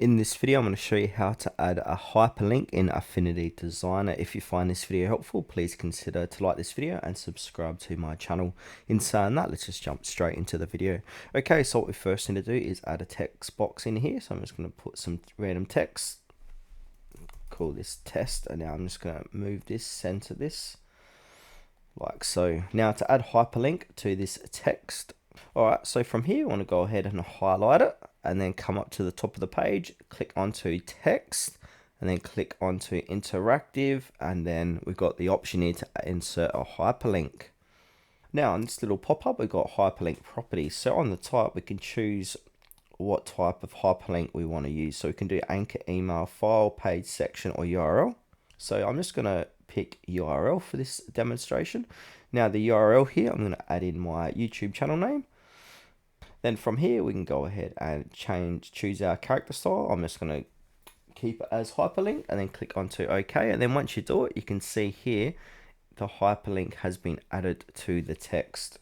In this video, I'm going to show you how to add a hyperlink in Affinity Designer. If you find this video helpful, please consider to like this video and subscribe to my channel. In saying that, let's just jump straight into the video. Okay, so what we first need to do is add a text box in here. So I'm just going to put some random text, call this test, and now I'm just going to move this, center this, like so. Now to add hyperlink to this text, alright, so from here, I want to go ahead and highlight it and then come up to the top of the page, click onto text, and then click onto interactive, and then we've got the option here to insert a hyperlink. Now, in this little pop-up, we've got hyperlink properties. So on the top, we can choose what type of hyperlink we want to use. So we can do anchor, email, file, page, section, or URL. So I'm just going to pick URL for this demonstration. Now the URL here, I'm going to add in my YouTube channel name. Then from here, we can go ahead and choose our character style. I'm just going to keep it as hyperlink and then click onto OK. And then once you do it, you can see here, the hyperlink has been added to the text.